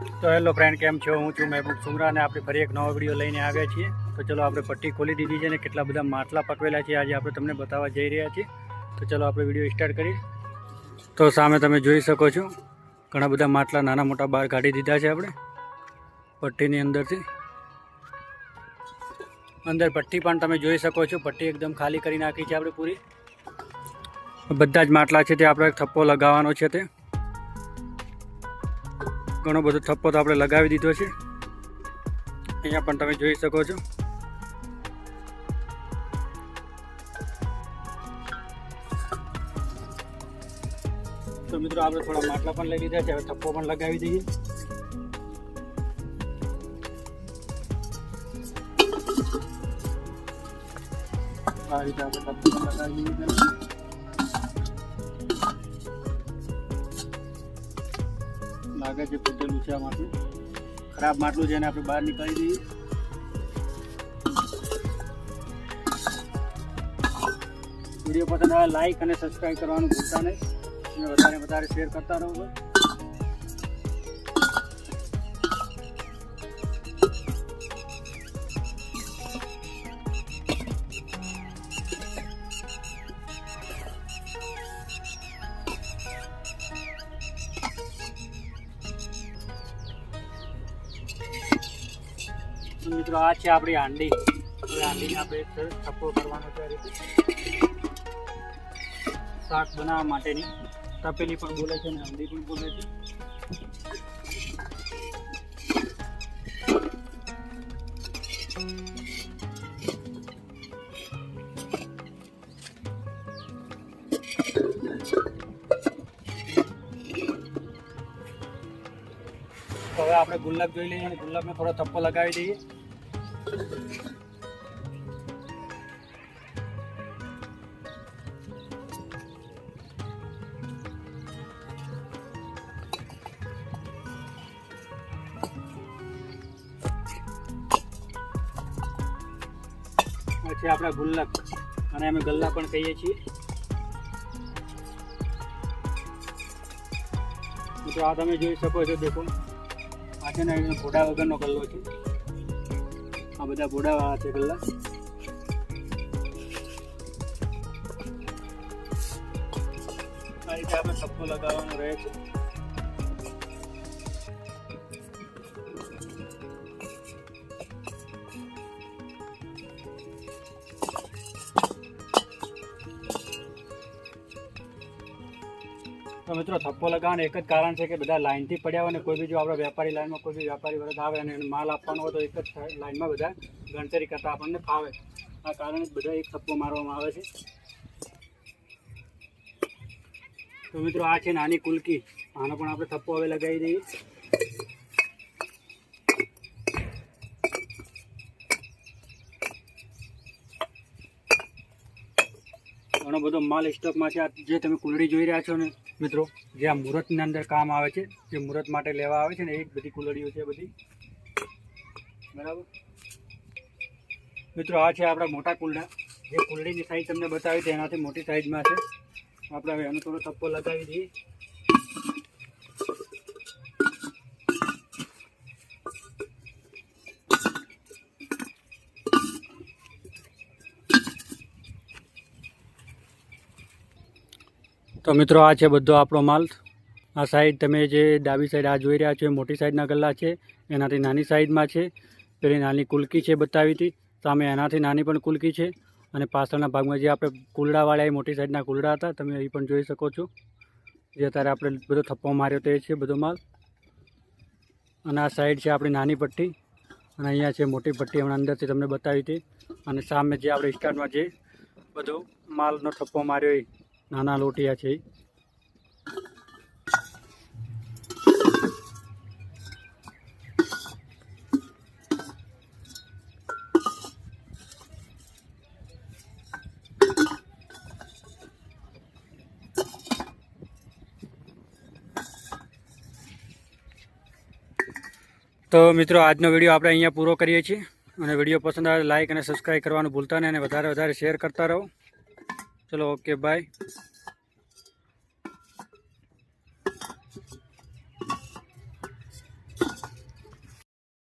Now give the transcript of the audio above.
તો hello friend, કેમ છો? હું છું મહેબૂબ સુમરા અને આપણે ફરી એક નવો વિડીયો લઈને આવ્યા છીએ. તો ચલો, આપણે પટ્ટી ખોલી દીધી છે ને કેટલા બધા માટલા પકવેલા છે આજે આપણે તમને બતાવવા જઈ રહ્યા છીએ. તો ચલો આપણે વિડીયો સ્ટાર્ટ કરીએ. તો સામે તમે જોઈ શકો છો ઘણા બધા માટલા નાના મોટા બહાર કાઢી દીધા છે આપણે પટ્ટીની અંદરથી. અંદર પટ્ટી પણ તમે જોઈ શકો છો, પટ્ટી એકદમ ખાલી કરી નાખી છે આપણે પૂરી. બધા જ માટલા છે તે આપણે થપ્પો લગાવવાનો છે. તે ઘણો બધો થપ્પો તો આપણે લગાવી દીધો છે. અહીંયા પણ તમે જોઈ શકો છો. તો મિત્રો આપણે થોડા માટલા પણ લઈ લીધા છે, હવે થપ્પો પણ લગાવી દઈએ. આ રીતે આપણે થપ્પો પણ લગાવી દઈએ. લાગે છે ફૂટેલું છે, આ માટલું ખરાબ માટલું છે, એને આપણે બહાર નીકાળી દઈએ. વિડીયો પસંદ આવે લાઈક અને સબસ્ક્રાઈબ કરવાનું ભૂલતા નહીં અને વધારે શેર કરતા રહો. મિત્રો આ છે આપણી હાંડી. હાંડીને આપણે થપ્પો કરવાનો છે. આ રીતે શાક બનાવવા માટેની તપેલી પણ બોલે છે અને હાંડી પણ બોલે છે. તો હવે આપણે ગુલ્લક જોઈ લઈએ અને ગુલ્લકને થોડો થપ્પો લગાવી દઈએ. પછી આપણે ગુલ્લક અને અમે ગલ્લા પણ કહીએ છીએ. તો આ તમે જોઈ શકો છો, દેખો આ છે ને ઘોડા વગરનો ગલ્લો છે. આ બધા ઘોડાવાળા છે ગલ્લા. આ રીતે આપણે થપ્પો લગાવવાનો રહે છે. તો મિત્રો થપ્પો લગાવવાનું એક જ કારણ છે કે બધા લાઇનથી પડ્યા હોય ને કોઈ બી જો આપણે વેપારી લાઇનમાં કોઈ બી વેપારી વર્ગ આવે અને માલ આપવાનો હોય તો એક જ લાઇનમાં બધા ગણતરી કરતાં આપણને ફાવે. આ કારણે જ બધા એક થપ્પો મારવામાં આવે છે. તો મિત્રો આ છે નાની કુલકી, આનો પણ આપણે થપ્પો હવે લગાવી દઈએ. ઘણો બધો માલ સ્ટોકમાં છે. જે તમે કુલડી જોઈ રહ્યા છો ને મિત્રો, જે આ મુહૂર્તની અંદર કામ આવે છે, જે મુહૂર્ત માટે લેવા આવે છે ને, એ જ બધી કુલડીઓ છે બધી. બરાબર મિત્રો, આ છે આપણા મોટા કુલડા. જે કુલડીની સાઈઝ તમને બતાવી છે એનાથી મોટી સાઈઝમાં છે. આપણે હવે એનો થોડો થપ્પો લગાવી દઈએ. તો મિત્રો આ છે બધો આપણો માલ. આ સાઈડ તમે જે ડાબી સાઈડ આ જોઈ રહ્યા છો એ મોટી સાઈડના ગલ્લા છે, એનાથી નાની સાઈડમાં છે. પેલી નાની કુલકી છે બતાવી હતી, સામે એનાથી નાની પણ કુલકી છે. અને પાછળના ભાગમાં જે આપણે કુલડાવાળા એ મોટી સાઈડના કુલડા હતા, તમે એ પણ જોઈ શકો છો. જે અત્યારે આપણે બધો થપ્પો માર્યો તે છે બધો માલ. અને આ સાઈડ છે આપણી નાની પટ્ટી અને અહીંયા છે મોટી પટ્ટી, હમણાં અંદરથી તમને બતાવી હતી. અને સામે જે આપણે સ્ટાર્ટમાં જે બધો માલનો થપ્પો માર્યો એ નાના લોટિયા છે. તો મિત્રો આજનો વિડીયો આપણે અહીંયા પૂરો કરીએ છીએ. અને વિડીયો પસંદ આવે લાઈક અને સબસ્ક્રાઈબ કરવાનું ભૂલતા નહીં અને વધારે શેર કરતા રહો. ચલો, ઓકે, બાય.